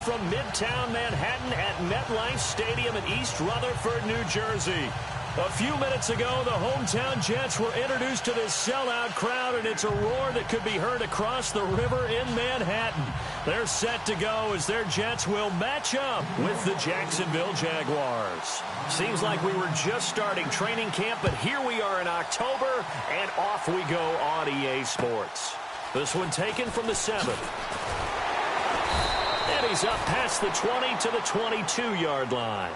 from Midtown Manhattan at MetLife Stadium in East Rutherford, New Jersey. A few minutes ago, the hometown Jets were introduced to this sellout crowd, and it's a roar that could be heard across the river in Manhattan. They're set to go as their Jets will match up with the Jacksonville Jaguars. Seems like we were just starting training camp, but here we are in October, and off we go on EA Sports. This one taken from the 7. And he's up past the 20 to the 22-yard line.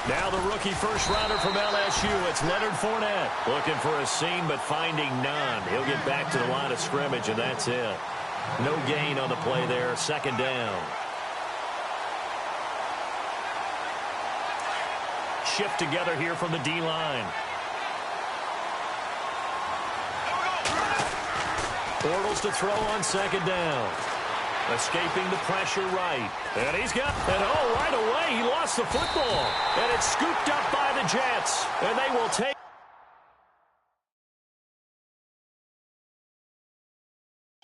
Now the rookie first-rounder from LSU, it's Leonard Fournette. Looking for a seam, but finding none. He'll get back to the line of scrimmage, and that's it. No gain on the play there, second down. Shift together here from the D-line. Bortles to throw on second down. Escaping the pressure right. And he's got, and oh, right away, he lost the football. And it's scooped up by the Jets. And they will take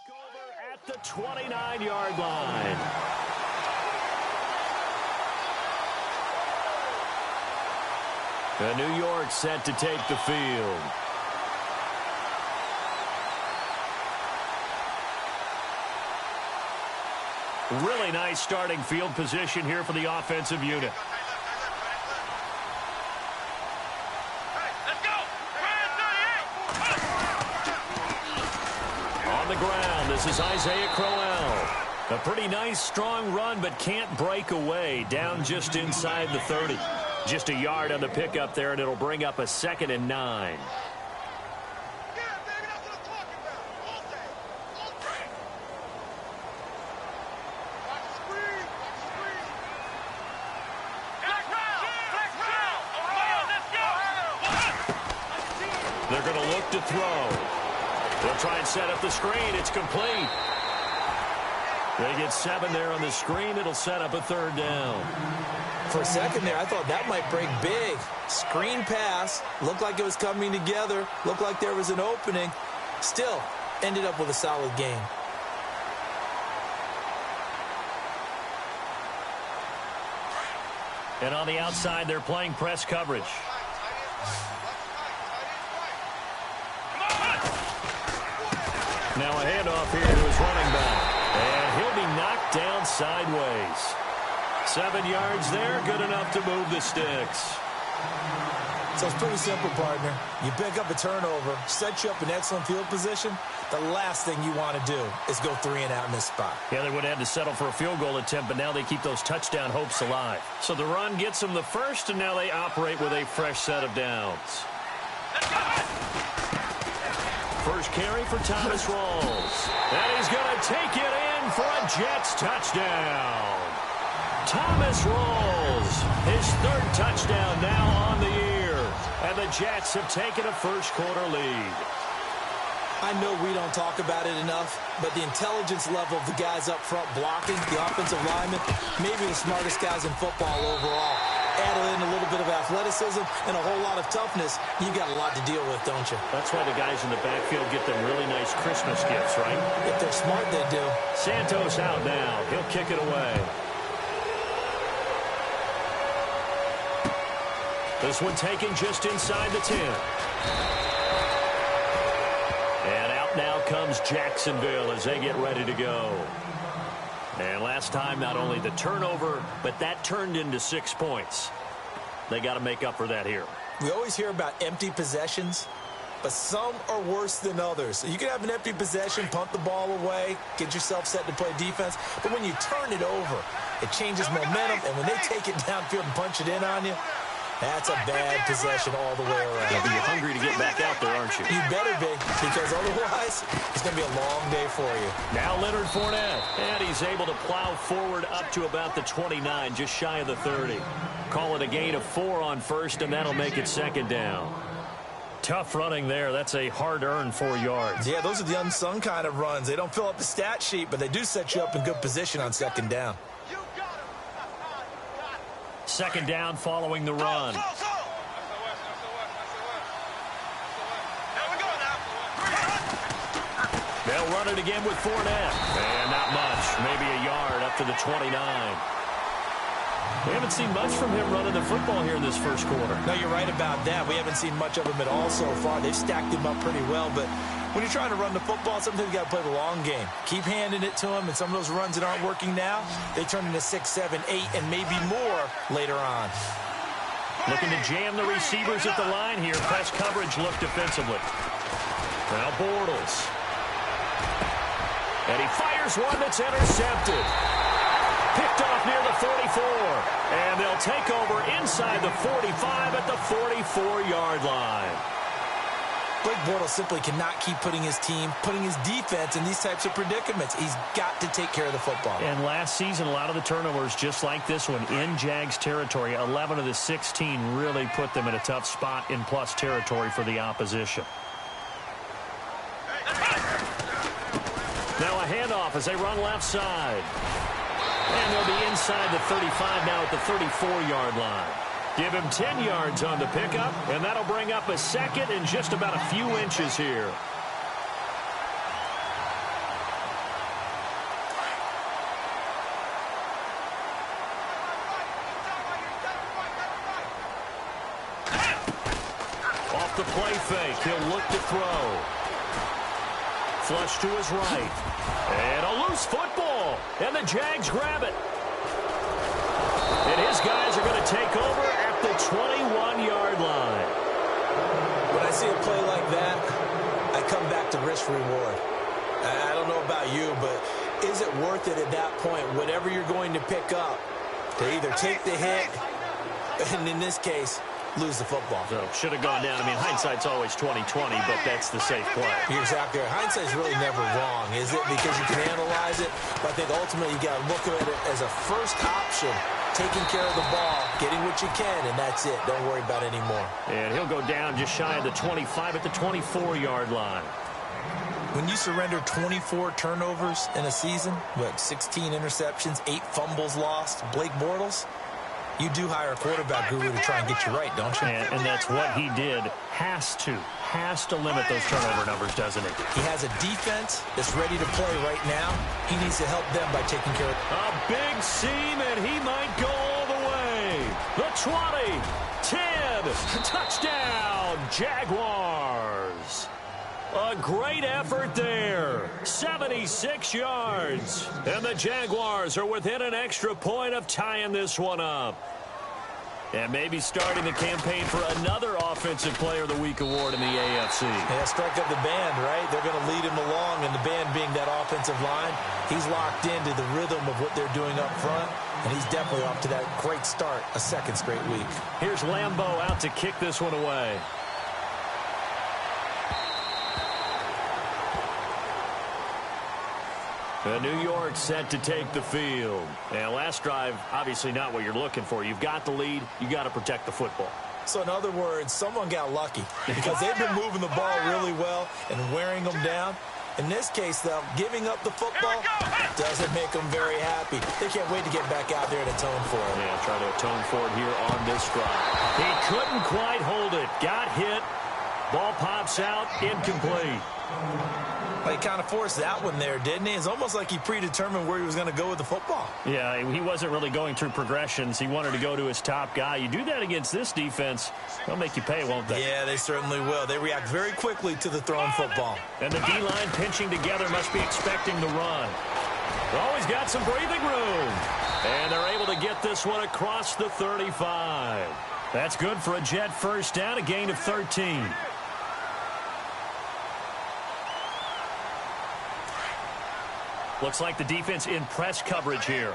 over at the 29-yard line. And New York set to take the field. Really nice starting field position here for the offensive unit. On the ground, this is Isaiah Crowell. A pretty nice, strong run, but can't break away. Down just inside the 30. Just a yard on the pickup there, and it'll bring up a 2nd and 9. They're going to look to throw. They'll try and set up the screen. It's complete. They get 7 there on the screen. It'll set up a 3rd down. For a second there, I thought that might break big. Screen pass. Looked like it was coming together. Looked like there was an opening. Still, ended up with a solid game. And on the outside, they're playing press coverage. Now a handoff here to his running back. And he'll be knocked down sideways. 7 yards there, good enough to move the sticks. So it's pretty simple, partner. You pick up a turnover, set you up in excellent field position. The last thing you want to do is go 3 and out in this spot. Yeah, they would have had to settle for a field goal attempt, but now they keep those touchdown hopes alive. So the run gets them the first, and now they operate with a fresh set of downs. First carry for Thomas Rawls. And he's going to take it in for a Jets touchdown. Thomas Rawls, his 3rd touchdown now on the year. And the Jets have taken a first-quarter lead. I know we don't talk about it enough, but the intelligence level of the guys up front blocking, the offensive linemen, maybe the smartest guys in football overall. Add in a little bit of athleticism and a whole lot of toughness, you got a lot to deal with, don't you? That's why the guys in the backfield get them really nice Christmas gifts, right? If they're smart, they do. Santos out now. He'll kick it away. This one taken just inside the 10. And out now comes Jacksonville as they get ready to go. And last time, not only the turnover, but that turned into 6 points. They got to make up for that here. We always hear about empty possessions, but some are worse than others. You can have an empty possession, punt the ball away, get yourself set to play defense, but when you turn it over, it changes momentum, and when they take it downfield and punch it in on you, That's a bad possession all the way around. You'll be hungry to get back out there, aren't you? You better be, because otherwise it's going to be a long day for you. Now Leonard Fournette, and he's able to plow forward up to about the 29, just shy of the 30. Call it a gain of 4 on first, and that'll make it second down. Tough running there. That's a hard-earned 4 yards. Yeah, those are the unsung kind of runs. They don't fill up the stat sheet, but they do set you up in good position on second down. Second down following the run. They'll run it again with Fournette. And not much. Maybe a yard up to the 29. We haven't seen much from him running the football here in this first quarter. No, you're right about that. We haven't seen much of him at all so far. They've stacked him up pretty well, but when you're trying to run the football, sometimes you got to play the long game. Keep handing it to him, and some of those runs that aren't working now, they turn into 6, 7, 8, and maybe more later on. Looking to jam the receivers at the line here. Press coverage look defensively. Now Bortles. And he fires one that's intercepted. Picked off near the 44. And they'll take over inside the 45 at the 44-yard line. Blake Bortles simply cannot keep putting his team, putting his defense in these types of predicaments. He's got to take care of the football. And last season, a lot of the turnovers, just like this one, in Jags territory, 11 of the 16 really put them in a tough spot in plus territory for the opposition. Now a handoff as they run left side. And they'll be inside the 35 now at the 34-yard line. Give him 10 yards on the pickup, and that'll bring up a second and just about a few inches here. Off the play fake, he'll look to throw. Flush to his right. And a loose football. And the Jags grab it. And his guys are going to take over at the 21-yard line. When I see a play like that, I come back to risk-reward. I don't know about you, but is it worth it at that point, whatever you're going to pick up, to either take the hit, and in this case, lose the football? So should have gone down. I mean, hindsight's always 20/20, but that's the safe play. You're exactly right. Hindsight's really never wrong, is it? Because you can analyze it, but I think ultimately you got to look at it as a first option, taking care of the ball, getting what you can, and that's it. Don't worry about it anymore. And he'll go down just shy of the 25 at the 24-yard line. When you surrender 24 turnovers in a season, what, 16 interceptions, 8 fumbles lost, Blake Bortles, you do hire a quarterback guru to try and get you right, don't you? And that's what he did. Has to limit those turnover numbers, doesn't he? He has a defense that's ready to play right now. He needs to help them by taking care of it. A big seam, and he might go all the way. The 20, 10, touchdown, Jaguars. A great effort there. 76 yards. And the Jaguars are within an extra point of tying this one up. And maybe starting the campaign for another Offensive Player of the Week award in the AFC. Yeah, strike up the band, right? They're going to lead him along, and the band being that offensive line, he's locked into the rhythm of what they're doing up front, and he's definitely off to that great start, a second straight week. Here's Lambeau out to kick this one away. New York set to take the field. And last drive, obviously not what you're looking for. You've got the lead. You got to protect the football. So in other words, someone got lucky because they've been moving the ball really well and wearing them down. In this case, though, giving up the football doesn't make them very happy. They can't wait to get back out there and atone for it. Yeah, try to atone for it here on this drive. He couldn't quite hold it. Got hit. Ball pops out. Incomplete. Well, he kind of forced that one there, didn't he? It's almost like he predetermined where he was going to go with the football. Yeah, he wasn't really going through progressions. He wanted to go to his top guy. You do that against this defense, they'll make you pay, won't they? Yeah, they certainly will. They react very quickly to the thrown football. And the D-line pinching together must be expecting the run. Always got some breathing room. And they're able to get this one across the 35. That's good for a Jet first down, a gain of 13. Looks like the defense in press coverage here.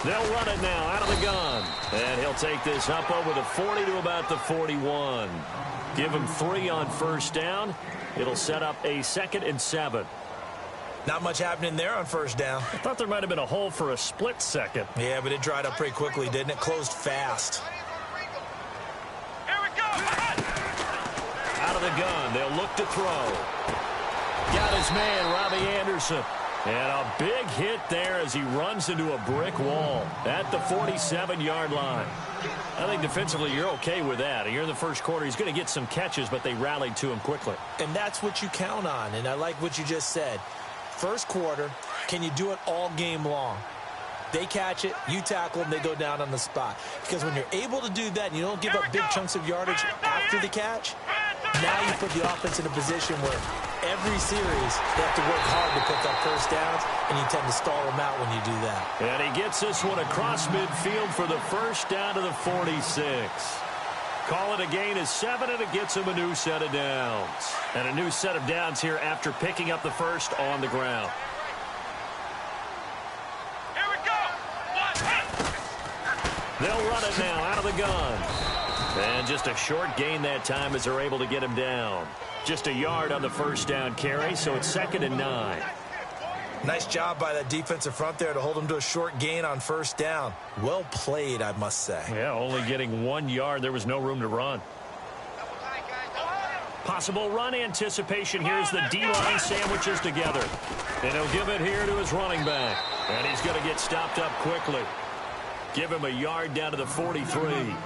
They'll run it now out of the gun. And he'll take this up over the 40 to about the 41. Give him 3 on first down. It'll set up a 2nd and 7. Not much happening there on first down. I thought there might have been a hole for a split second. Yeah, but it dried up pretty quickly, didn't it? Closed fast. Here we go. Out of the gun, they'll look to throw. Got his man, Robbie Anderson. And a big hit there as he runs into a brick wall at the 47-yard line. I think defensively you're okay with that. You're in the first quarter. He's going to get some catches, but they rallied to him quickly. And that's what you count on, and I like what you just said. First quarter, can you do it all game long? They catch it, you tackle them, they go down on the spot. Because when you're able to do that and you don't give up big chunks of yardage after the catch, now you put the offense in a position where every series they have to work hard to pick up first downs, and you tend to stall them out when you do that. And he gets this one across midfield for the first down to the 46. Call it a gain of 7, and it gets him a new set of downs. And a new set of downs here after picking up the first on the ground. Here we go. They'll run it now out of the gun. And just a short gain that time as they're able to get him down. Just a yard on the first down carry, so it's 2nd and 9. Nice job by that defensive front there to hold them to a short gain on first down. Well played, I must say. Yeah, only getting 1 yard. There was no room to run. Possible run anticipation. Here's the D-line sandwiches together. And he'll give it here to his running back. And he's going to get stopped up quickly. Give him a yard down to the 43.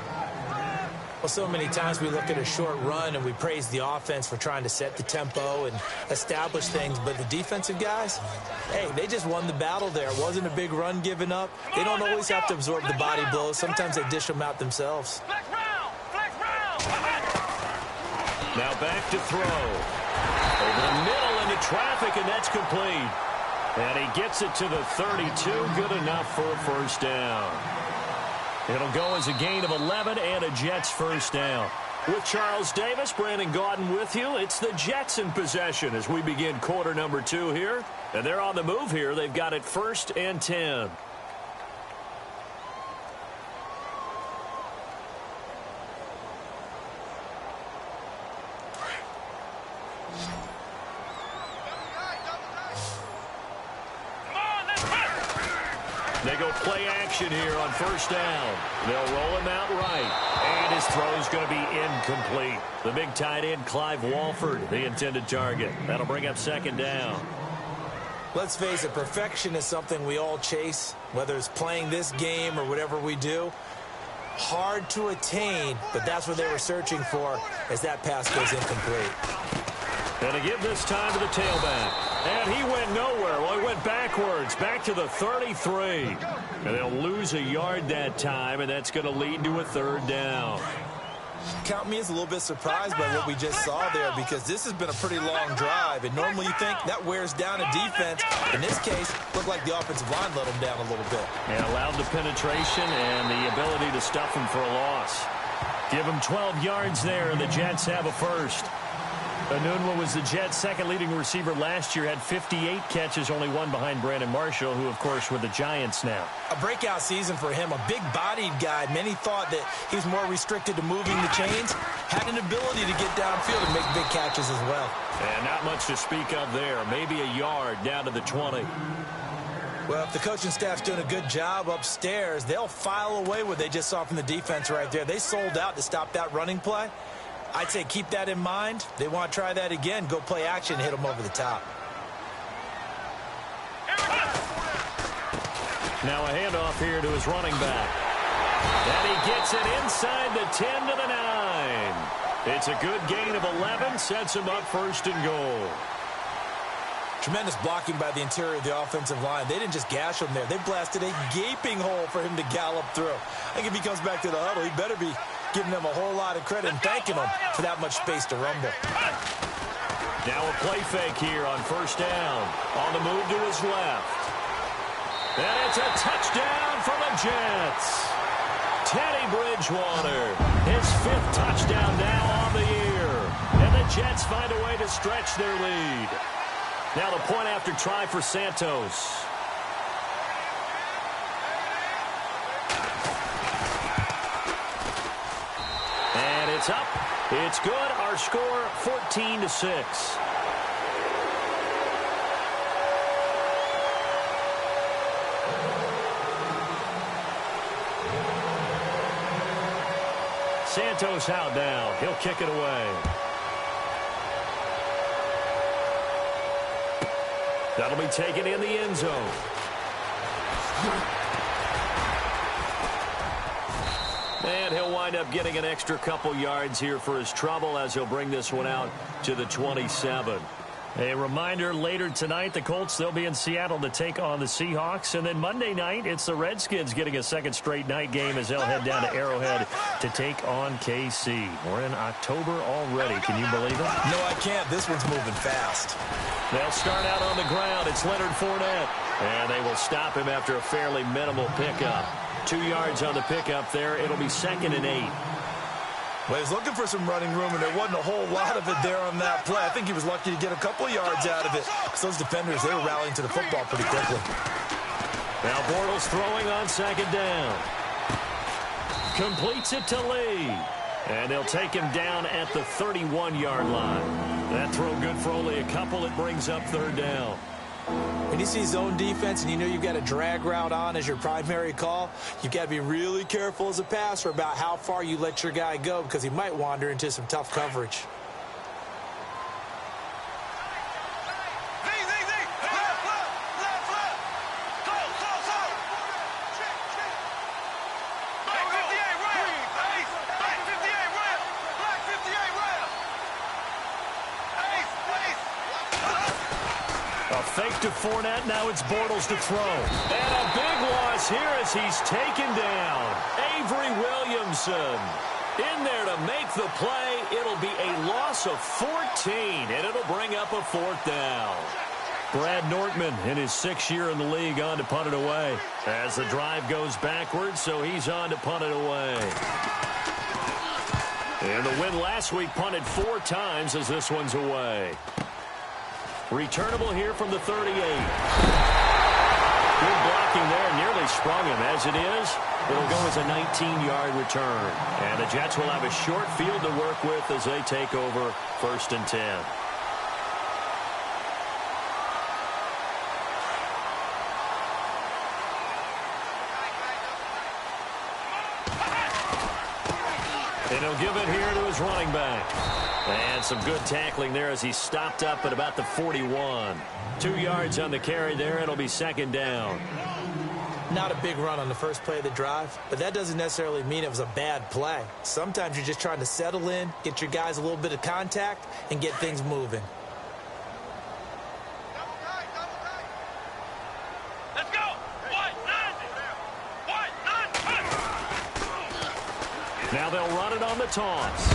Well, so many times we look at a short run and we praise the offense for trying to set the tempo and establish things, but the defensive guys, hey, they just won the battle there. It wasn't a big run given up. They don't always have to absorb the body blows. Sometimes they dish them out themselves. Flex round. Flex round. Now back to throw. Over the middle into traffic, and that's complete. And he gets it to the 32. Good enough for a first down. It'll go as a gain of 11 and a Jets first down. With Charles Davis, Brandon Gaudin with you. It's the Jets in possession as we begin quarter number 2 here. And they're on the move here. They've got it 1st and 10. They go play action here on first down. They'll roll him out right. And his throw's going to be incomplete. The big tight end, Clive Walford, the intended target. That'll bring up 2nd down. Let's face it, perfection is something we all chase, whether it's playing this game or whatever we do. Hard to attain, but that's what they were searching for as that pass goes incomplete. And to give this time to the tailback. And he went nowhere. Well, he went backwards, back to the 33. And they'll lose a yard that time, and that's going to lead to a 3rd down. Count me as a little bit surprised by what we just saw there, because this has been a pretty long drive, and normally you think that wears down a defense. In this case, looked like the offensive line let them down a little bit. And allowed the penetration and the ability to stuff him for a loss. Give him 12 yards there, and the Jets have a first. Anunwa was the Jets' second leading receiver last year, had 58 catches, only 1 behind Brandon Marshall, who, of course, were the Giants now. A breakout season for him, a big-bodied guy. Many thought that he was more restricted to moving the chains. Had an ability to get downfield and make big catches as well. And not much to speak of there. Maybe a yard down to the 20. Well, if the coaching staff's doing a good job upstairs, they'll file away what they just saw from the defense right there. They sold out to stop that running play. I'd say keep that in mind. They want to try that again. Go play action, hit them over the top. Now a handoff here to his running back. And he gets it inside the 10 to the 9. It's a good gain of 11. Sets him up 1st and goal. Tremendous blocking by the interior of the offensive line. They didn't just gash him there. They blasted a gaping hole for him to gallop through. I think if he comes back to the huddle, he better be giving them a whole lot of credit and thanking them for that much space to rumble. Now a play fake here on 1st down. On the move to his left. And it's a touchdown for the Jets. Teddy Bridgewater, his 5th touchdown now on the year. And the Jets find a way to stretch their lead. Now the point after try for Santos. It's up. It's good. Our score, 14-6. Santos out now. He'll kick it away. That'll be taken in the end zone. And he'll wind up getting an extra couple yards here for his trouble as he'll bring this one out to the 27. A reminder, later tonight, the Colts, they'll be in Seattle to take on the Seahawks. And then Monday night, it's the Redskins getting a second straight night game as they'll head down to Arrowhead to take on KC. We're in October already. Can you believe it? No, I can't. This one's moving fast. They'll start out on the ground. It's Leonard Fournette. And they will stop him after a fairly minimal pickup. 2 yards on the pickup there. It'll be 2nd and 8. Well, he was looking for some running room, and there wasn't a whole lot of it there on that play. I think he was lucky to get a couple yards out of it. So those defenders, they were rallying to the football pretty quickly. Now Bortles throwing on 2nd down. Completes it to Lee. And they'll take him down at the 31-yard line. That throw good for only a couple. It brings up 3rd down. When you see zone defense and you know you've got a drag route on as your primary call, you've got to be really careful as a passer about how far you let your guy go because he might wander into some tough coverage. Fake to Fournette. Now it's Bortles to throw. And a big loss here as he's taken down. Avery Williamson in there to make the play. It'll be a loss of 14, and it'll bring up a 4th down. Brad Nortman in his 6th year in the league on to punt it away. As the drive goes backwards, so he's on to punt it away. And the win last week punted 4 times as this one's away. Returnable here from the 38. Good blocking there. Nearly sprung him. As it is, it'll go as a 19-yard return. And the Jets will have a short field to work with as they take over 1st and 10. And he'll give it here to his running back. And some good tackling there as he stopped up at about the 41. 2 yards on the carry there. It'll be 2nd down. Not a big run on the first play of the drive, but that doesn't necessarily mean it was a bad play. Sometimes you're just trying to settle in, get your guys a little bit of contact, and get things moving. Let's go! Now they'll run it on the toss.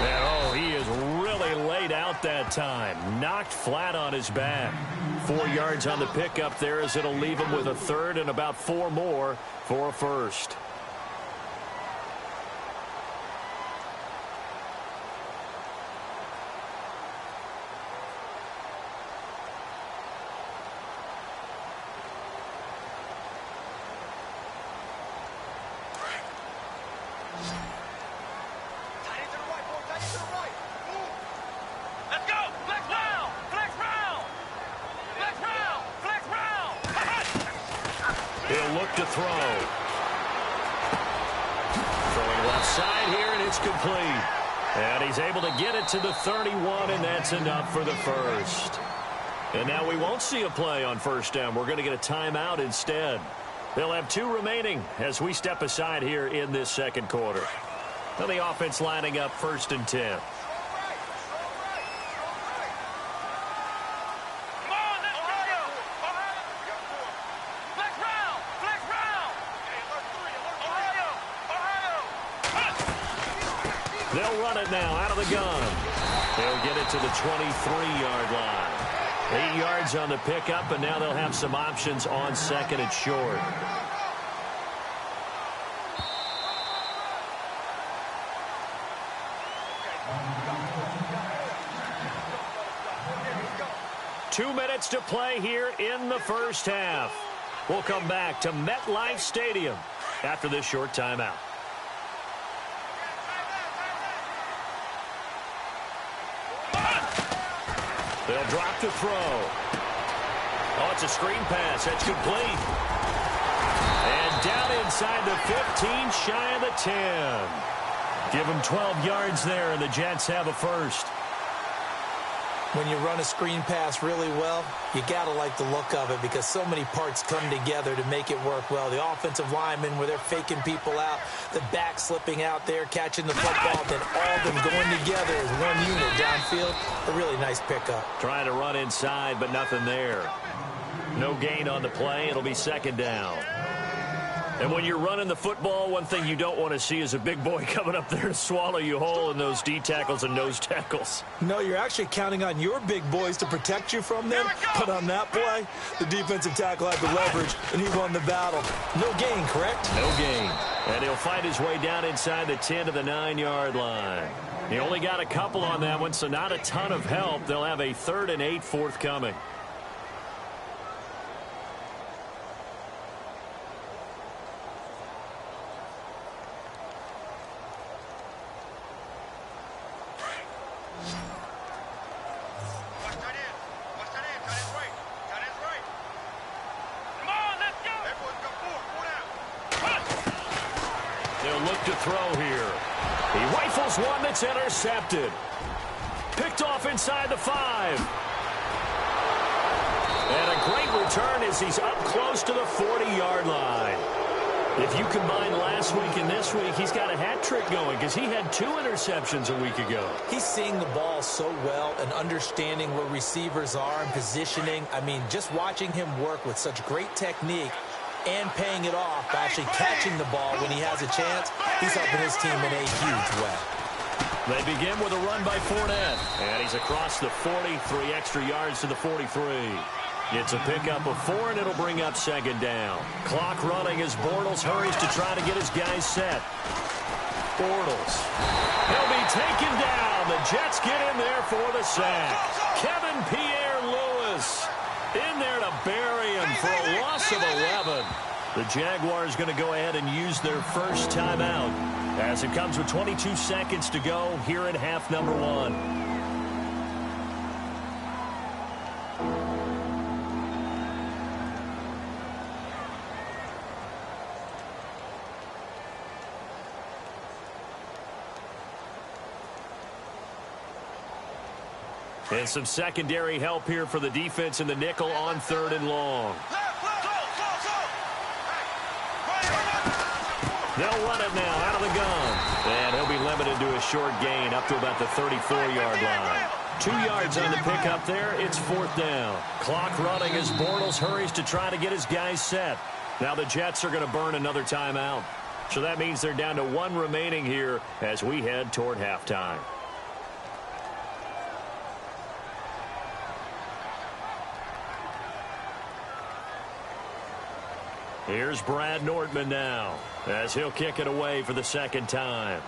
And, oh, he is really laid out that time. Knocked flat on his back. 4 yards on the pickup there as it'll leave him with a 3rd and about 4 more for a 1st. He'll look to throw. Throwing left side here, and it's complete. And he's able to get it to the 31, and that's enough for the 1st. And now we won't see a play on 1st down. We're going to get a timeout instead. They'll have 2 remaining as we step aside here in this 2nd quarter. Now the offense lining up 1st and 10. They'll run it now out of the gun. They'll get it to the 23-yard line. 8 yards on the pickup, and now they'll have some options on 2nd and short. Two minutes to play here in the 1st half. We'll come back to MetLife Stadium after this short timeout. They'll drop to throw. Oh, it's a screen pass. That's complete. And down inside the 15, shy of the 10. Give them 12 yards there, and the Jets have a first. When you run a screen pass really well, you got to like the look of it because so many parts come together to make it work well. The offensive linemen, where they're faking people out, the back slipping out there, catching the football, then all of them going together as one unit downfield. A really nice pickup. Trying to run inside, but nothing there. No gain on the play. It'll be second down. And when you're running the football, one thing you don't want to see is a big boy coming up there to swallow you whole in those D tackles and nose tackles. No, you're actually counting on your big boys to protect you from them. But on that play, the defensive tackle had the leverage, and he won the battle. No gain, correct? No gain. And he'll find his way down inside the 10 to the 9-yard line. He only got a couple on that one, so not a ton of help. They'll have a 3rd and 8 forthcoming. To throw here. He rifles one that's intercepted. Picked off inside the 5. And a great return as he's up close to the 40-yard line. If you combine last week and this week, he's got a hat trick going because he had 2 interceptions a week ago. He's seeing the ball so well and understanding where receivers are and positioning. I mean, just watching him work with such great technique and paying it off by actually catching the ball when he has a chance, he's helping his team in a huge way. They begin with a run by Fournette. And he's across the 40, 3 extra yards to the 43. It's a pickup of 4, and it'll bring up second down. Clock running as Bortles hurries to try to get his guys set. Bortles. He'll be taken down. The Jets get in there for the sack. Kevin Pierre-Louis in there to bury him for a loss of 11. The Jaguars going to go ahead and use their first timeout as it comes with 22 seconds to go here in half number 1. And some secondary help here for the defense in the nickel on 3rd and long. They'll run it now out of the gun. And he'll be limited to a short gain up to about the 34-yard line. 2 yards on the pickup there. It's 4th down. Clock running as Bortles hurries to try to get his guys set. Now the Jets are going to burn another timeout. So that means they're down to 1 remaining here as we head toward halftime. Here's Brad Nortman now as he'll kick it away for the second time.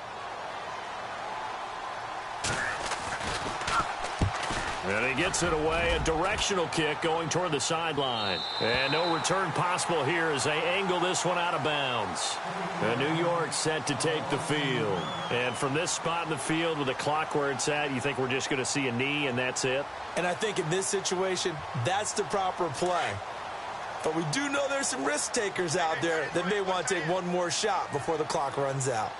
And he gets it away, a directional kick going toward the sideline. And no return possible here as they angle this one out of bounds. And New York set to take the field. And from this spot in the field with the clock where it's at, you think we're just going to see a knee and that's it? And I think in this situation, that's the proper play. But we do know there's some risk takers out there that may want to take one more shot before the clock runs out.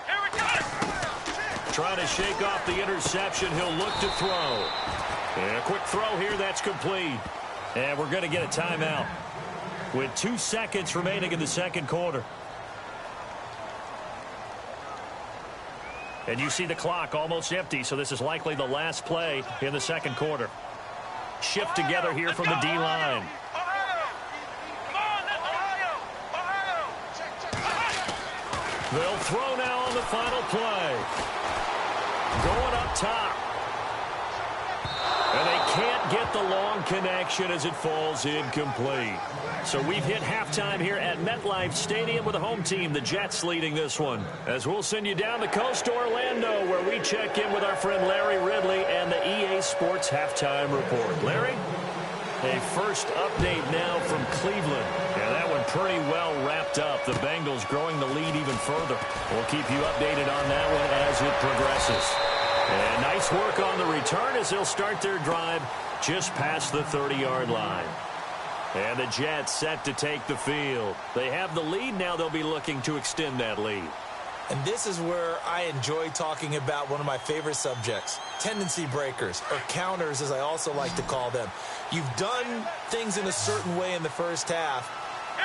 Trying to shake off the interception. He'll look to throw. And a quick throw here. That's complete. And we're going to get a timeout with 2 seconds remaining in the second quarter. And you see the clock almost empty, so this is likely the last play in the second quarter. Shift together here from the D-line. They'll throw now on the final play. Going up top. And they can't get the long connection as it falls incomplete. So we've hit halftime here at MetLife Stadium with the home team, the Jets, leading this one. As we'll send you down the coast to Orlando, where we check in with our friend Larry Ridley and the EA Sports Halftime Report. Larry, a first update now from Cleveland. And that one pretty well wrapped up. The Bengals growing the lead even further. We'll keep you updated on that one as it progresses. And nice work on the return as they'll start their drive just past the 30-yard line. And the Jets set to take the field. They have the lead. Now they'll be looking to extend that lead. And this is where I enjoy talking about one of my favorite subjects, tendency breakers, or counters as I also like to call them. You've done things in a certain way in the first half,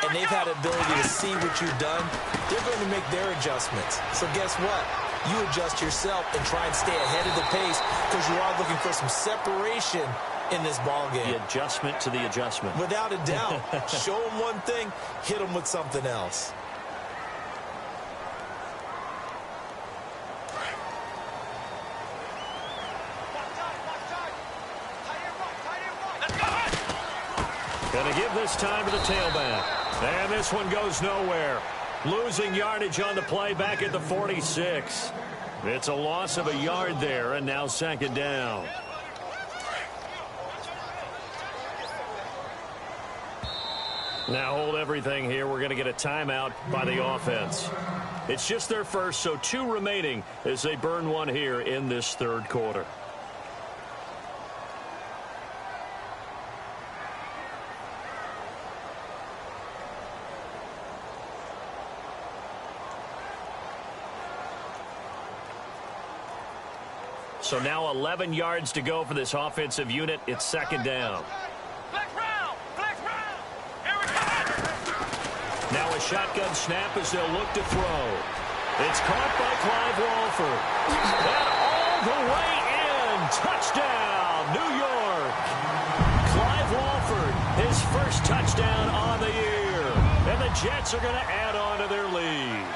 and they've had the ability to see what you've done. They're going to make their adjustments. So guess what? You adjust yourself and try and stay ahead of the pace because you are looking for some separation in this ball game. The adjustment to the adjustment. Without a doubt. Show them one thing, hit them with something else. Going to give this time to the tailback. And this one goes nowhere. Losing yardage on the play back at the 46. It's a loss of a yard there, and now second down. Now hold everything here. We're going to get a timeout by the offense. It's just their first, so 2 remaining as they burn one here in this third quarter. So now 11 yards to go for this offensive unit. It's second down. Flex round! Flex round! Here we go! Now a shotgun snap as they'll look to throw. It's caught by Clive Walford. And all the way in. Touchdown, New York. Clive Walford, his first touchdown on the year. And the Jets are going to add on to their lead.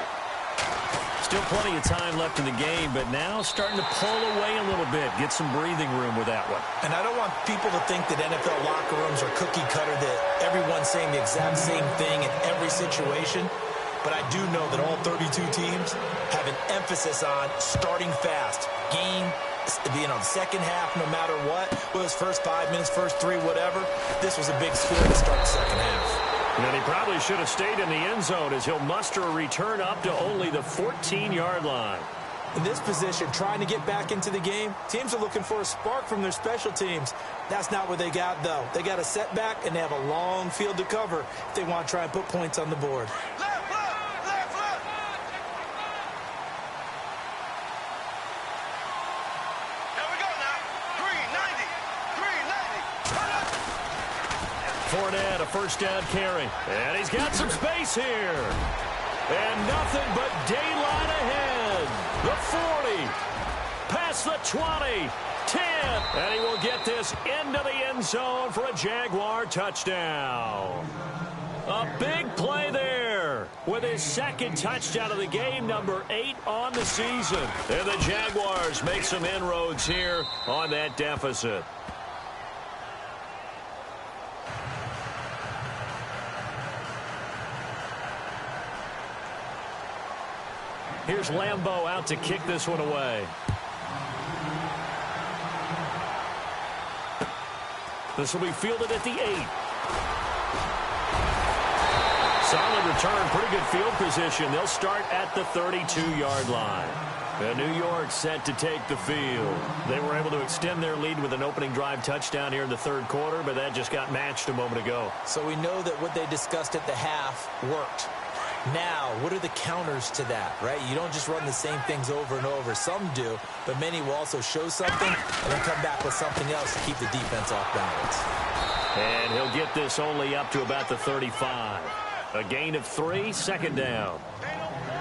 Still plenty of time left in the game, but now starting to pull away a little bit. Get some breathing room with that one. And I don't want people to think that NFL locker rooms are cookie cutter, that everyone's saying the exact same thing in every situation. But I do know that all 32 teams have an emphasis on starting fast. Game, the second half, no matter what. Whether it's first 5 minutes, first 3, whatever. This was a big score to start the second half. And he probably should have stayed in the end zone as he'll muster a return up to only the 14-yard line. In this position, trying to get back into the game, teams are looking for a spark from their special teams. That's not what they got, though. They got a setback, and they have a long field to cover if they want to try and put points on the board. Left, left, left, left! Here we go now. 390. 390. Fournette, a first down carry. And he's got some space here. And nothing but daylight ahead. The 40. Past the 20. 10. And he will get this into the end zone for a Jaguar touchdown. A big play there with his second touchdown of the game, number 8 on the season. And the Jaguars make some inroads here on that deficit. Here's Lambeau out to kick this one away. This will be fielded at the 8. Solid return, pretty good field position. They'll start at the 32-yard line. And New York set to take the field. They were able to extend their lead with an opening drive touchdown here in the third quarter, but that just got matched a moment ago. So we know that what they discussed at the half worked. Now, what are the counters to that, right? You don't just run the same things over and over. Some do, but many will also show something and then come back with something else to keep the defense off balance. And he'll get this only up to about the 35. A gain of 3, second down.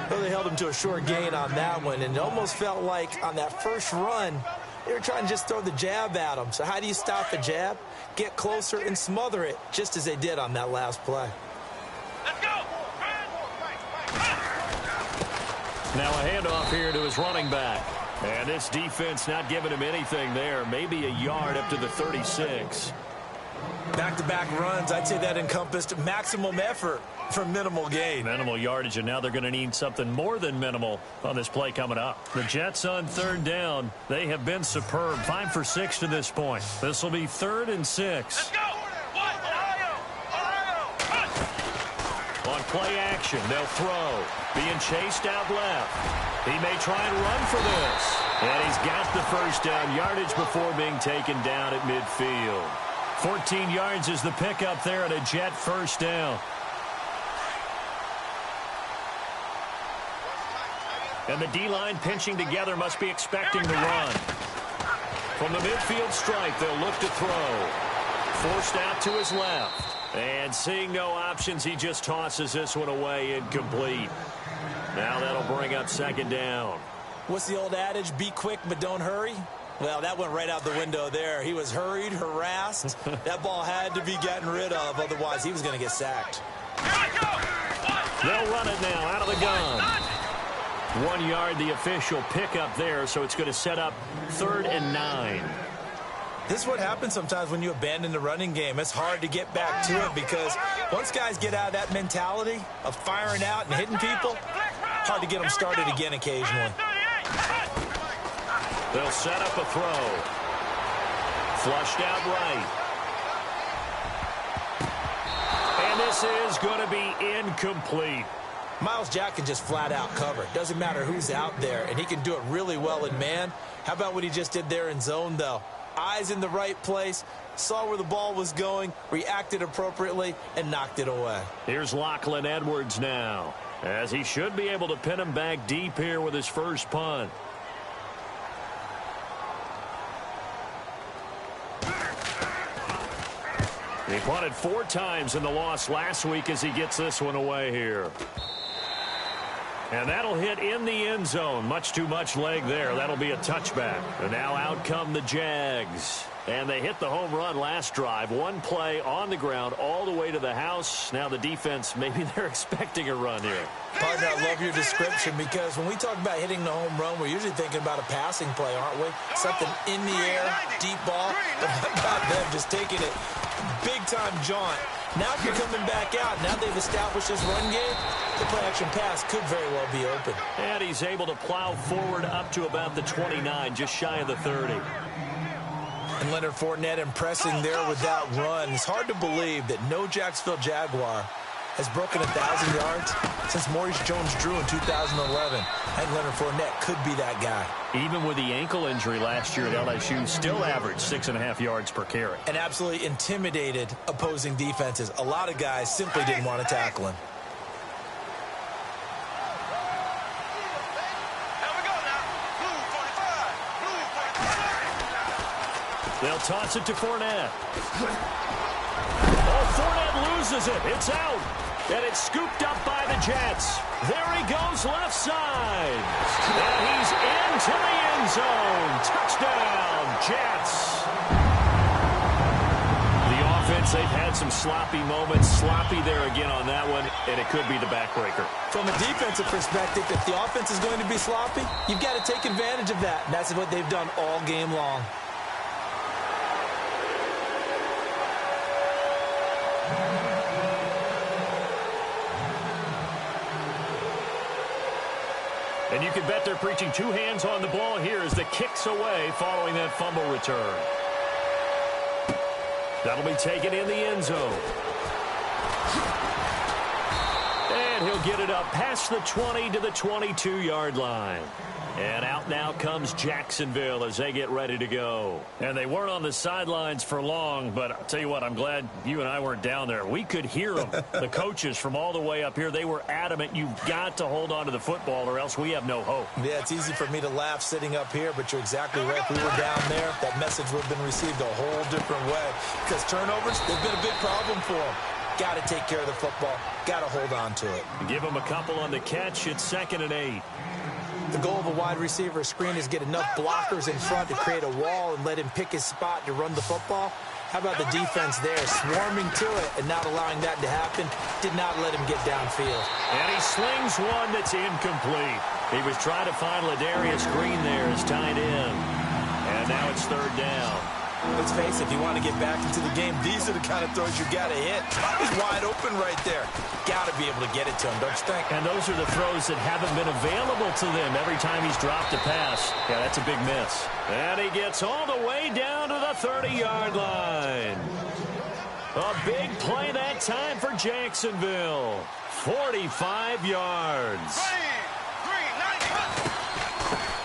Well, they held him to a short gain on that one, and it almost felt like on that first run, they were trying to just throw the jab at him. So how do you stop the jab? Get closer and smother it, just as they did on that last play. Let's go! Now a handoff here to his running back. And this defense not giving him anything there. Maybe a yard up to the 36. Back-to-back runs, I'd say that encompassed maximum effort for minimal gain. Minimal yardage, and now they're going to need something more than minimal on this play coming up. The Jets on third down. They have been superb. 5 for 6 to this point. This will be 3rd and 6. Let's go! Ohio! Ohio! On play action, they'll throw. Being chased out left. He may try and run for this. And he's got the first down yardage before being taken down at midfield. 14 yards is the pickup there at a Jet first down. And the D-line pinching together must be expecting the run. From the midfield stripe, they'll look to throw. Forced out to his left. And seeing no options, he just tosses this one away incomplete. Now that'll bring up second down. What's the old adage? Be quick, but don't hurry. Well, that went right out the window there. He was hurried, harassed. That ball had to be gotten rid of. Otherwise, he was going to get sacked. They'll run it now out of the gun. 1 yard, the official pickup there, so it's going to set up 3rd and 9. This is what happens sometimes when you abandon the running game. It's hard to get back to it because once guys get out of that mentality of firing out and hitting people, hard to get them started again occasionally. They'll set up a throw. Flushed out right. And this is going to be incomplete. Myles Jack can just flat out cover. Doesn't matter who's out there, and he can do it really well in man. How about what he just did there in zone, though? Eyes in the right place, saw where the ball was going, reacted appropriately, and knocked it away. Here's Lachlan Edwards now, as he should be able to pin him back deep here with his first punt. He punted 4 times in the loss last week as he gets this one away here. And that'll hit in the end zone. Much too much leg there. That'll be a touchback. And now out come the Jags. And they hit the home run last drive. 1 play on the ground all the way to the house. Now the defense, maybe they're expecting a run here. Partner, I love your description because when we talk about hitting the home run, we're usually thinking about a passing play, aren't we? Something in the air, deep ball. But how about them just taking it big-time jaunt? Now if you're coming back out, now they've established this run game, the play-action pass could very well be open. And he's able to plow forward up to about the 29, just shy of the 30. And Leonard Fournette impressing there with that run. It's hard to believe that no Jacksonville Jaguar has broken 1,000 yards since Maurice Jones-Drew in 2011. And Leonard Fournette could be that guy. Even with the ankle injury last year at LSU, still averaged 6.5 yards per carry. And absolutely intimidated opposing defenses. A lot of guys simply didn't want to tackle him. They'll toss it to Fournette. Oh, Fournette loses it. It's out. And it's scooped up by the Jets. There he goes left side. And he's into the end zone. Touchdown, Jets. The offense, they've had some sloppy moments. Sloppy there again on that one, and it could be the backbreaker. From a defensive perspective, if the offense is going to be sloppy, you've got to take advantage of that. And that's what they've done all game long. And you can bet they're preaching 2 hands on the ball here as the kick's away following that fumble return. That'll be taken in the end zone. And he'll get it up past the 20 to the 22-yard line. And out now comes Jacksonville as they get ready to go. And they weren't on the sidelines for long, but I'll tell you what, I'm glad you and I weren't down there. We could hear them. The coaches from all the way up here, they were adamant, you've got to hold on to the football or else we have no hope. Yeah, it's easy for me to laugh sitting up here, but you're exactly right. If we were down there, that message would have been received a whole different way. Because turnovers, they've been a big problem for them. Got to take care of the football. Got to hold on to it. Give them a couple on the catch. It's 2nd and 8. The goal of a wide receiver screen is get enough blockers in front to create a wall and let him pick his spot to run the football. How about the defense there, swarming to it and not allowing that to happen? Did not let him get downfield. And he slings one that's incomplete. He was trying to find Ladarius Green there as tight end. And now it's 3rd down. Let's face it, if you want to get back into the game, these are the kind of throws you got to hit. He's wide open right there. Got to be able to get it to him, don't you think? And those are the throws that haven't been available to them every time he's dropped a pass. Yeah, that's a big miss. And he gets all the way down to the 30-yard line. A big play that time for Jacksonville. 45 yards.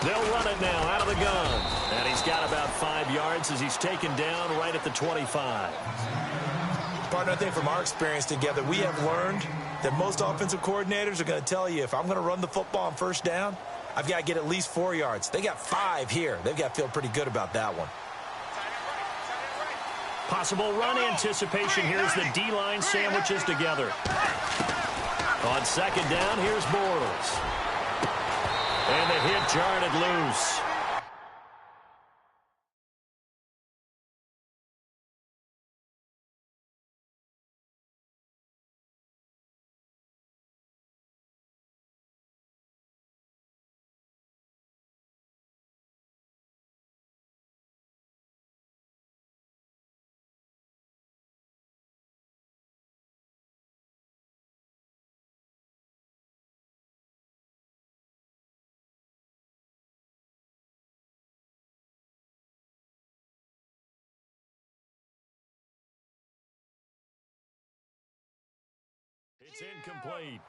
They'll run it now out of the gun. And he's got about 5 yards as he's taken down right at the 25. Partner, I think from our experience together, we have learned that most offensive coordinators are going to tell you, if I'm going to run the football on first down, I've got to get at least 4 yards. They got 5 here. They've got to feel pretty good about that one. Possible run anticipation. Here's the D-line sandwiches together. On second down, here's Bortles. And the hit jarred it loose. It's incomplete.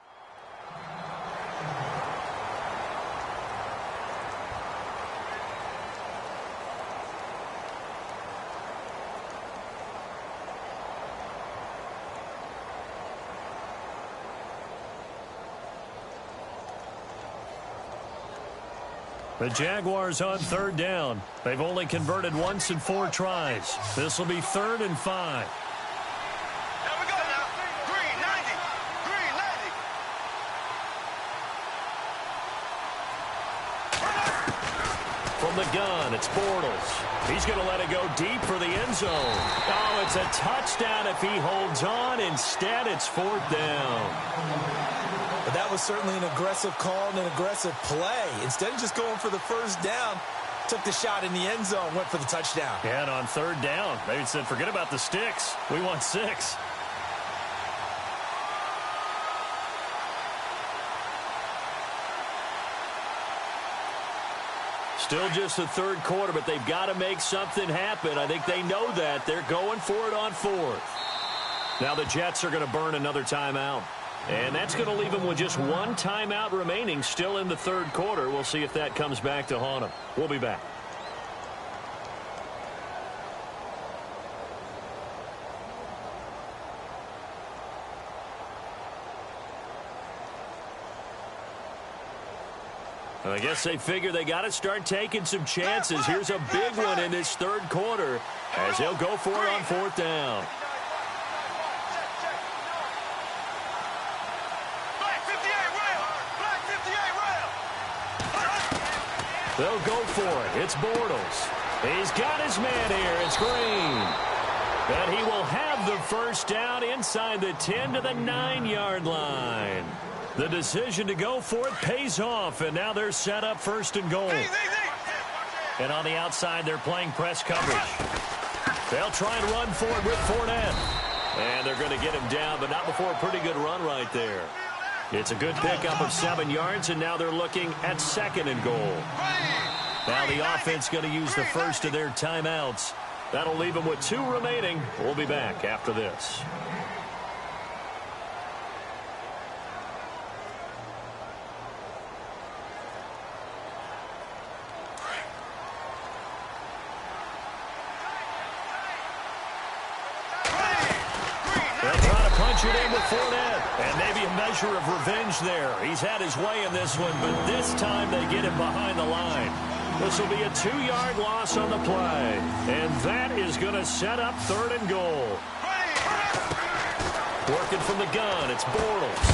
The Jaguars on third down. They've only converted once in 4 tries. This will be 3rd and 5. From the gun, it's Bortles. He's going to let it go deep for the end zone. Oh, it's a touchdown if he holds on. Instead, it's 4th down. But that was certainly an aggressive call and an aggressive play. Instead of just going for the first down, took the shot in the end zone, went for the touchdown. Yeah, and on 3rd down, they said, forget about the sticks. We want 6. Still just the 3rd quarter, but they've got to make something happen. I think they know that. They're going for it on 4th. Now the Jets are going to burn another timeout. And that's going to leave them with just 1 timeout remaining still in the 3rd quarter. We'll see if that comes back to haunt them. We'll be back. I guess they figure they got to start taking some chances. Here's a big one in this 3rd quarter as he'll go for it on 4th down. They'll go for it. It's Bortles. He's got his man here. It's Green. And he will have the first down inside the 10 to the 9-yard line. The decision to go for it pays off, and now they're set up 1st and goal. And on the outside, they're playing press coverage. They'll try and run for it with Fournette. And they're going to get him down, but not before a pretty good run right there. It's a good pickup of 7 yards, and now they're looking at 2nd and goal. Now the offense going to use the first of their timeouts. That'll leave them with 2 remaining. We'll be back after this. Punch it in with Fournette. And maybe a measure of revenge there. He's had his way in this one, but this time they get him behind the line. This will be a 2-yard loss on the play. And that is going to set up 3rd and goal. Working from the gun, it's Bortles.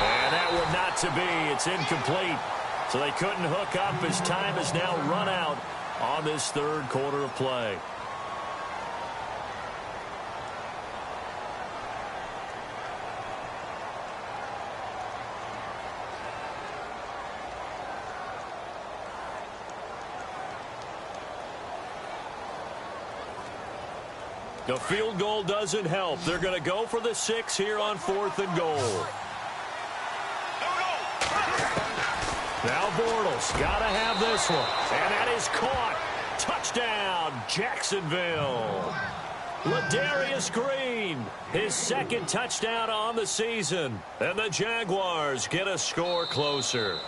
And that one not to be. It's incomplete. So they couldn't hook up as time has now run out on this 3rd quarter of play. The field goal doesn't help. They're going to go for the 6 here on 4th and goal. Now Bortles got to have this one. And that is caught. Touchdown, Jacksonville. Ladarius Green, his second touchdown on the season. And the Jaguars get a score closer.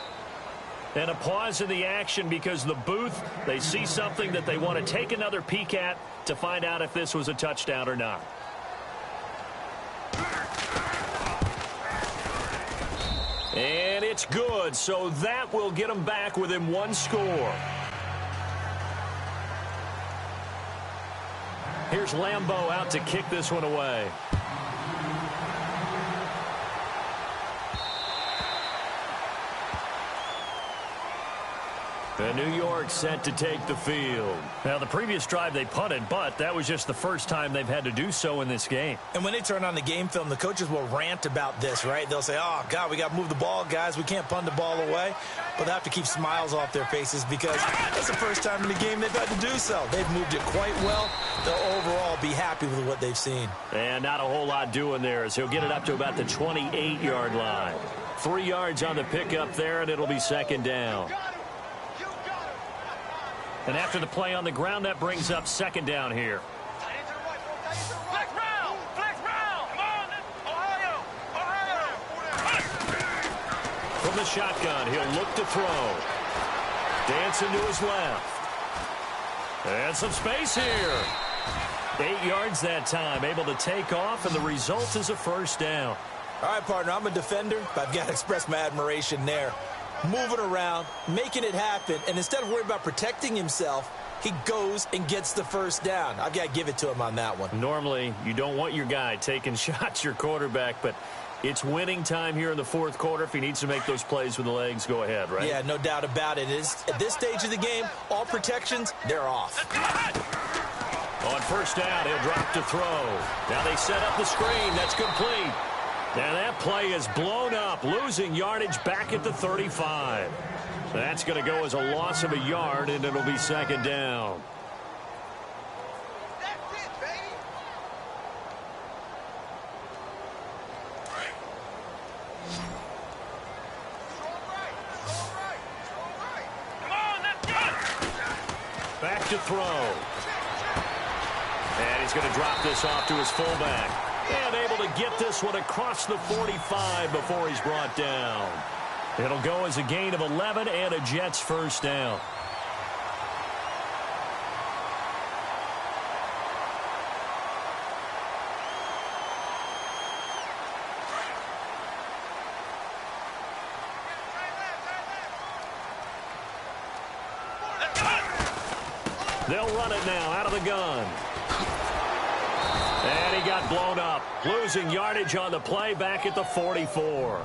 And a pause in the action because the booth, they see something that they want to take another peek at to find out if this was a touchdown or not. And it's good, so that will get them back within one score. Here's Lambeau out to kick this one away. And New York set to take the field. Now, the previous drive they punted, but that was just the first time they've had to do so in this game. And when they turn on the game film, the coaches will rant about this, right? They'll say, oh, God, we got to move the ball, guys. We can't punt the ball away. But they have to keep smiles off their faces because that's the first time in the game they've had to do so. They've moved it quite well. They'll overall be happy with what they've seen. And not a whole lot doing there as he'll get it up to about the 28-yard line. 3 yards on the pickup there, and it'll be second down. And after the play on the ground, that brings up second down here. Flex round! Flex round! Come on! Ohio! Ohio! From the shotgun, he'll look to throw. Dancing to his left. And some space here. 8 yards that time, able to take off, and the result is a first down. All right, partner, I'm a defender, but I've got to express my admiration there. Moving around, making it happen, and instead of worrying about protecting himself, he goes and gets the first down. I've got to give it to him on that one. Normally, you don't want your guy taking shots, your quarterback, but it's winning time here in the fourth quarter. If he needs to make those plays with the legs, go ahead, right? Yeah, no doubt about it. At this stage of the game, all protections, they're off. On first down, he'll drop to throw. Now they set up the screen. That's complete. And that play is blown up, losing yardage back at the 35. That's going to go as a loss of a yard, and it'll be second down. That's it, baby! Come on, let's go! Back to throw. And he's going to drop this off to his fullback. And able to get this one across the 45 before he's brought down. It'll go as a gain of 11 and a Jets first down. They'll run it now out of the gun. And he got blown up, losing yardage on the play back at the 44.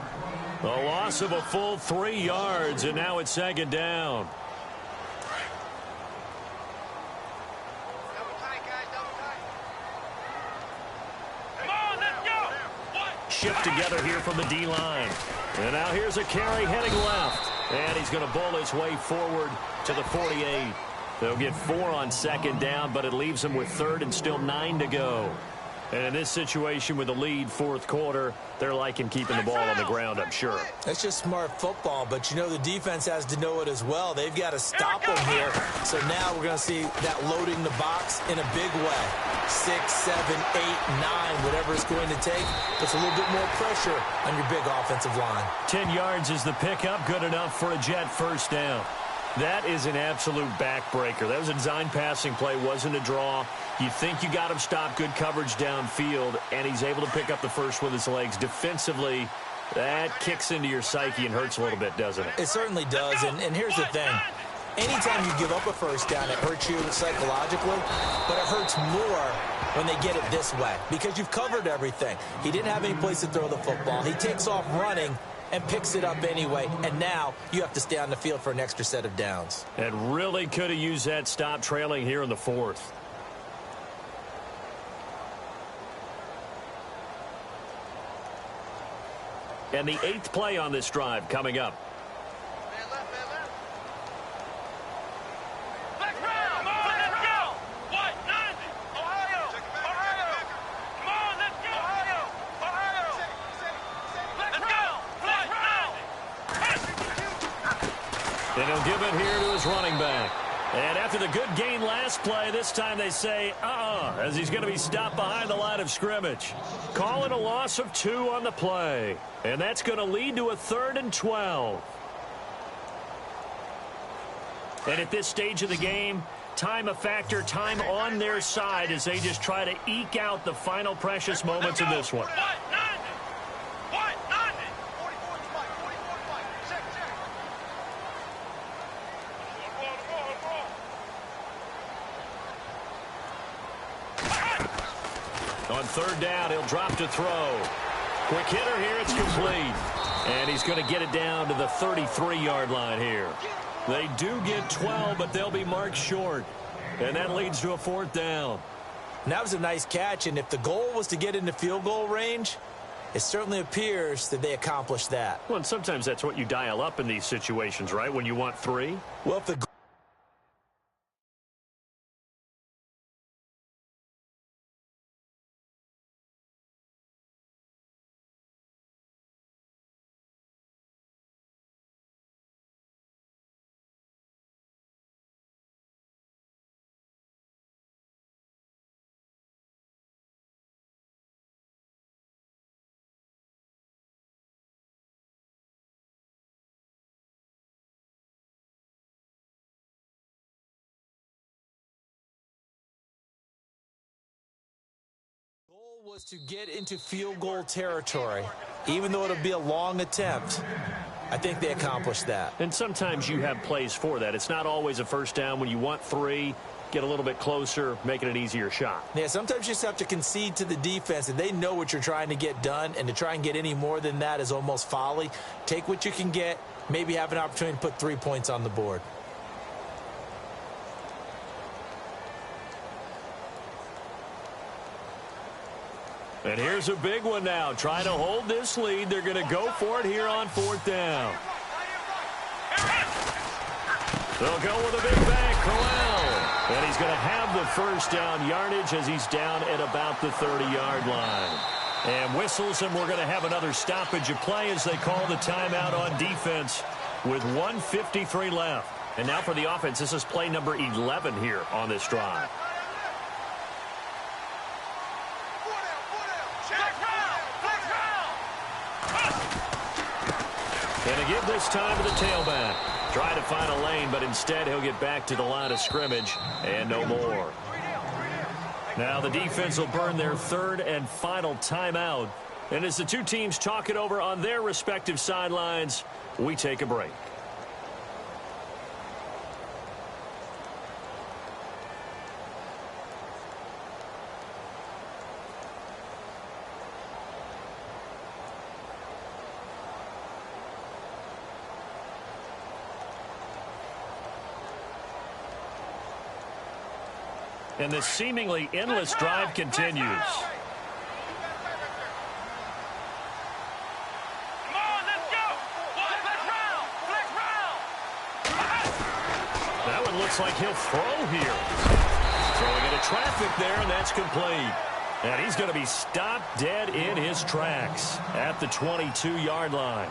A loss of a full 3 yards, and now it's second down. Double tight, guys, double tight. Come on, let's go! What? Shift together here from the D-line. And now here's a carry heading left. And he's going to bowl his way forward to the 48. They'll get 4 on second down, but it leaves them with third and still 9 to go. And in this situation with the lead fourth quarter, they're liking keeping the ball on the ground, I'm sure. That's just smart football, but you know the defense has to know it as well. They've got to stop them here. So now we're going to see that loading the box in a big way. 6, 7, 8, 9, whatever it's going to take. Puts a little bit more pressure on your big offensive line. 10 yards is the pickup, good enough for a Jet first down. That is an absolute backbreaker. That was a design passing play, wasn't a draw. You think you got him stopped, good coverage downfield, and he's able to pick up the first with his legs. Defensively, that kicks into your psyche and hurts a little bit, doesn't it? It certainly does, and here's the thing. Anytime you give up a first down, it hurts you psychologically, but it hurts more when they get it this way because you've covered everything. He didn't have any place to throw the football. He takes off running and picks it up anyway, and now you have to stay on the field for an extra set of downs. And really could have used that stop trailing here in the fourth. And the 8th play on this drive coming up. Man left, man left. Flex round! Come on, let's go! What? 90! Ohio! Ohio! Come on, let's go! Ohio! Ohio! Let's go! Flex round! And he'll give it here to his running back. And after the good gain last play, this time they say, as he's going to be stopped behind the line of scrimmage. Calling a loss of 2 on the play. And that's going to lead to a 3rd and 12. And at this stage of the game, time a factor, time on their side as they just try to eke out the final precious moments of this one. On 3rd down, he'll drop to throw. Quick hitter here, it's complete. And he's going to get it down to the 33-yard line here. They do get 12, but they'll be marked short. And that leads to a 4th down. And that was a nice catch, and if the goal was to get into field goal range, it certainly appears that they accomplished that. Well, and sometimes that's what you dial up in these situations, right, when you want 3? Well, if the goal was to get into field goal territory, even though it'll be a long attempt, I think they accomplished that. And sometimes you have plays for that. It's not always a 1st down. When you want 3, get a little bit closer, make it an easier shot. Yeah, sometimes you just have to concede to the defense, and they know what you're trying to get done, and to try and get any more than that is almost folly. Take what you can get, maybe have an opportunity to put 3 points on the board. And here's a big one now. Trying to hold this lead. They're going to go for it here on 4th down. They'll go with a big bang, Crowell. And he's going to have the 1st down yardage as he's down at about the 30-yard line. And whistles, and we're going to have another stoppage of play as they call the timeout on defense with 1:53 left. And now for the offense, this is play number 11 here on this drive. And a give this time to the tailback. Try to find a lane, but instead he'll get back to the line of scrimmage and no more. Now the defense will burn their 3rd and final timeout. And as the two teams talk it over on their respective sidelines, we take a break. And this seemingly endless drive continues. That one looks like he'll throw here. Throwing into traffic there, and that's complete. And he's going to be stopped dead in his tracks at the 22-yard line.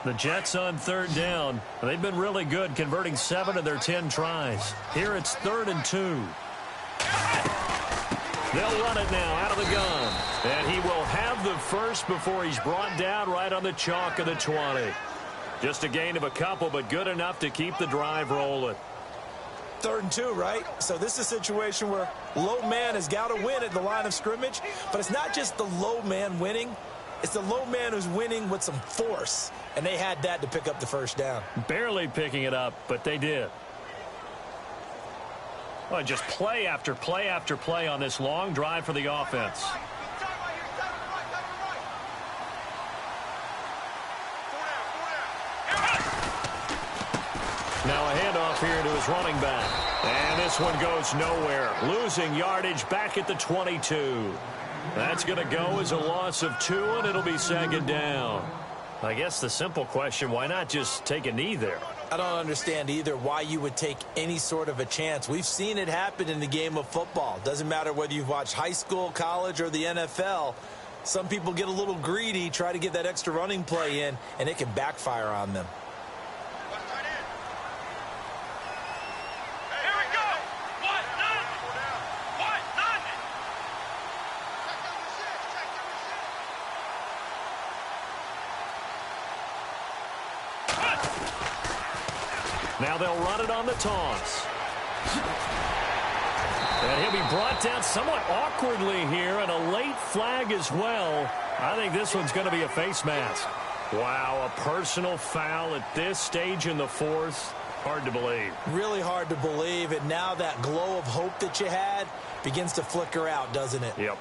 The Jets on 3rd down. They've been really good, converting 7 of their 10 tries. Here it's 3rd and 2. They'll run it now out of the gun. And he will have the first before he's brought down right on the chalk of the 20. Just a gain of a couple, but good enough to keep the drive rolling. 3rd and 2, right? So this is a situation where low man has got to win at the line of scrimmage. But it's not just the low man winning. It's the low man who's winning with some force. And they had that to pick up the 1st down. Barely picking it up, but they did. Well, just play after play after play on this long drive for the offense. Now a handoff here to his running back. And this one goes nowhere. Losing yardage back at the 22. That's going to go as a loss of 2, and it'll be 2nd down. I guess the simple question, why not just take a knee there? I don't understand either why you would take any sort of a chance. We've seen it happen in the game of football. Doesn't matter whether you've watched high school, college, or the NFL. Some people get a little greedy, try to get that extra running play in, and it can backfire on them. Here we go. What? Nothing. What? Nothing. Now they'll run it on the toss. And he'll be brought down somewhat awkwardly here, and a late flag as well. I think this one's going to be a face mask. Wow, a personal foul at this stage in the fourth. Hard to believe. Really hard to believe, and now that glow of hope that you had begins to flicker out, doesn't it? Yep.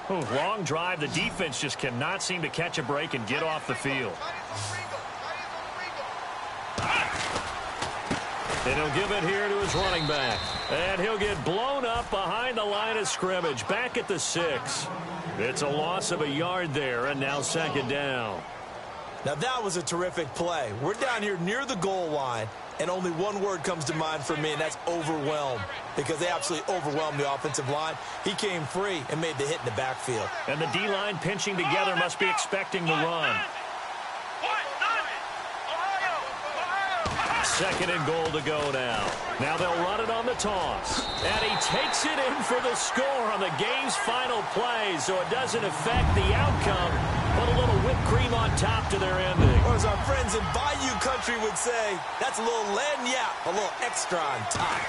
Ooh, long drive. The defense just cannot seem to catch a break and get off the field. And he'll give it here to his running back. And he'll get blown up behind the line of scrimmage. Back at the 6. It's a loss of a yard there, and now second down. Now that was a terrific play. We're down here near the goal line, and only one word comes to mind for me, and that's overwhelmed, because they absolutely overwhelmed the offensive line. He came free and made the hit in the backfield. And the D-line pinching together must be expecting the run. Second and goal to go now. Now they'll run it on the toss. And he takes it in for the score on the game's final play, so it doesn't affect the outcome, but a little whipped cream on top to their ending. Or as our friends in Bayou Country would say, that's a little lagniappe, a little extra on top.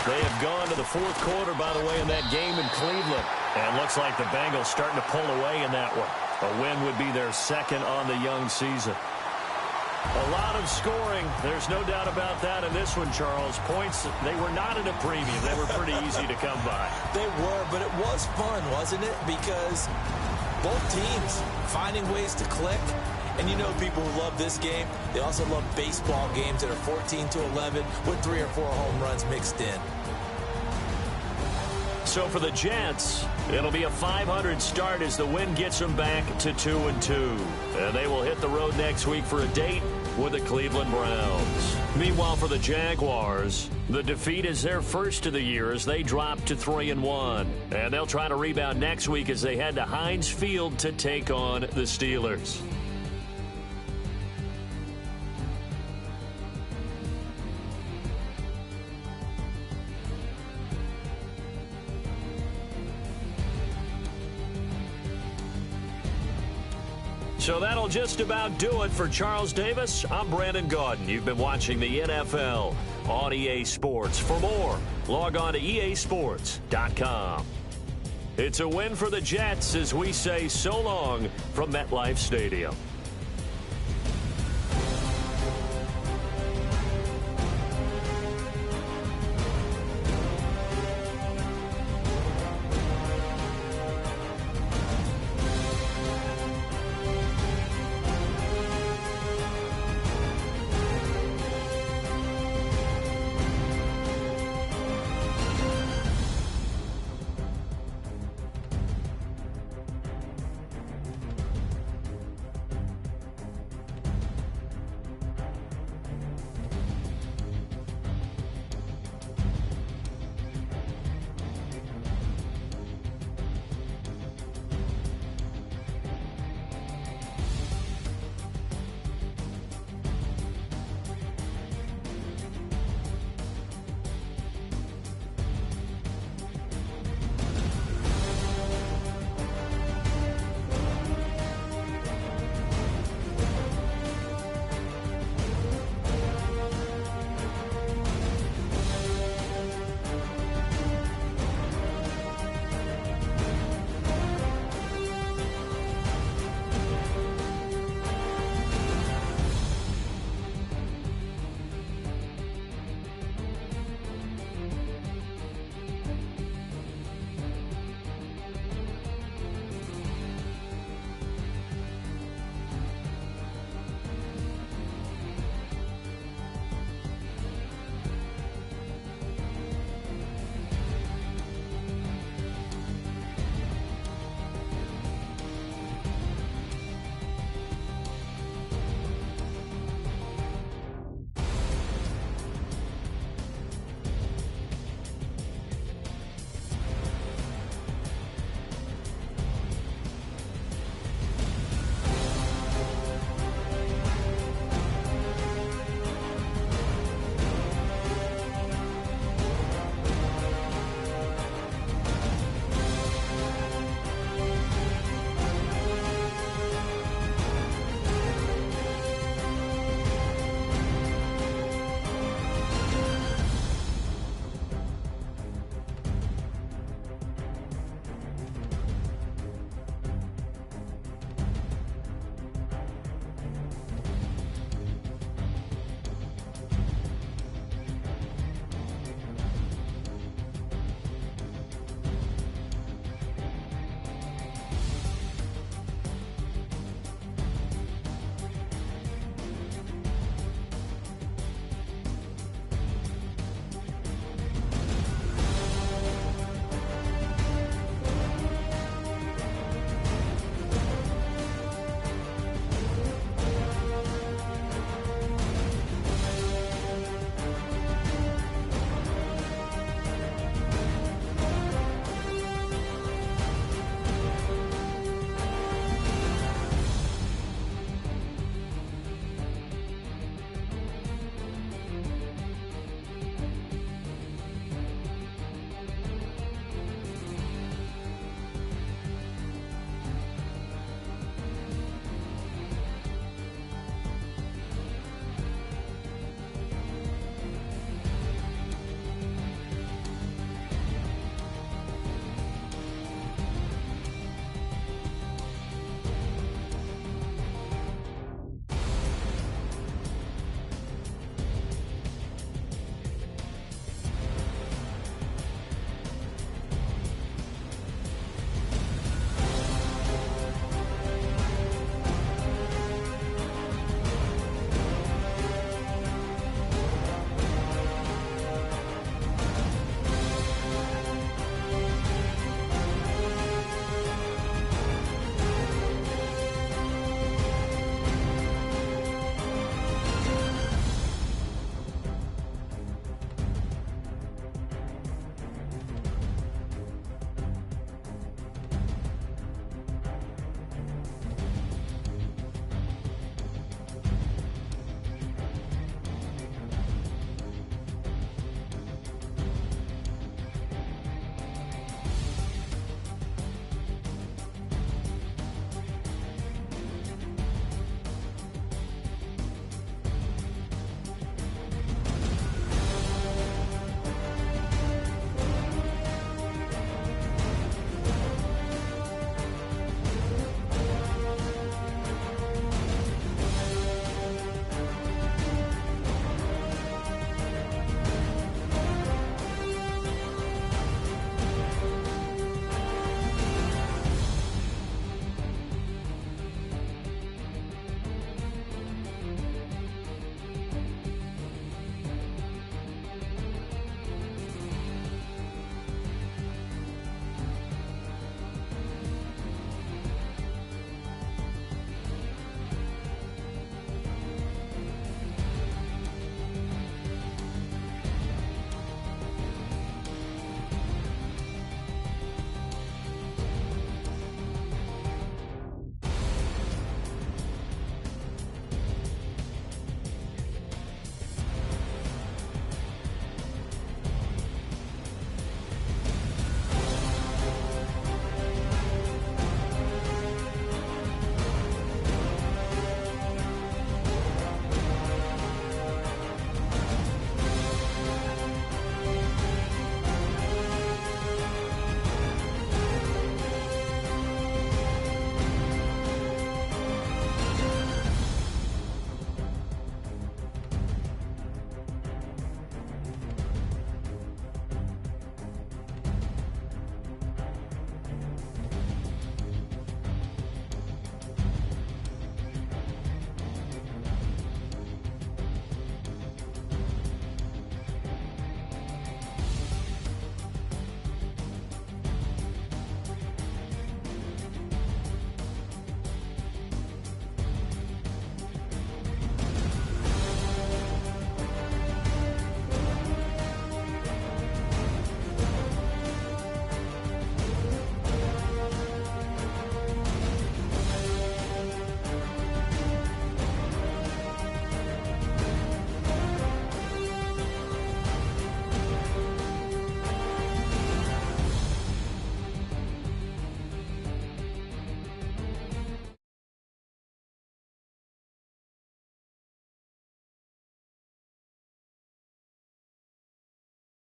They have gone to the fourth quarter, by the way, in that game in Cleveland. And it looks like the Bengals starting to pull away in that one. A win would be their second on the young season. A lot of scoring. There's no doubt about that in this one, Charles. Points, they were not at a premium. They were pretty easy to come by. They were, but it was fun, wasn't it? Because both teams finding ways to click. And you know people who love this game, they also love baseball games that are 14-11 with 3 or 4 home runs mixed in. So for the Jets, it'll be a .500 start as the win gets them back to 2-2. And they will hit the road next week for a date with the Cleveland Browns. Meanwhile, for the Jaguars, the defeat is their first of the year as they drop to 3-1. And they'll try to rebound next week as they head to Heinz Field to take on the Steelers. So that'll just about do it for Charles Davis. I'm Brandon Gaudin. You've been watching the NFL on EA Sports. For more, log on to easports.com. It's a win for the Jets as we say so long from MetLife Stadium.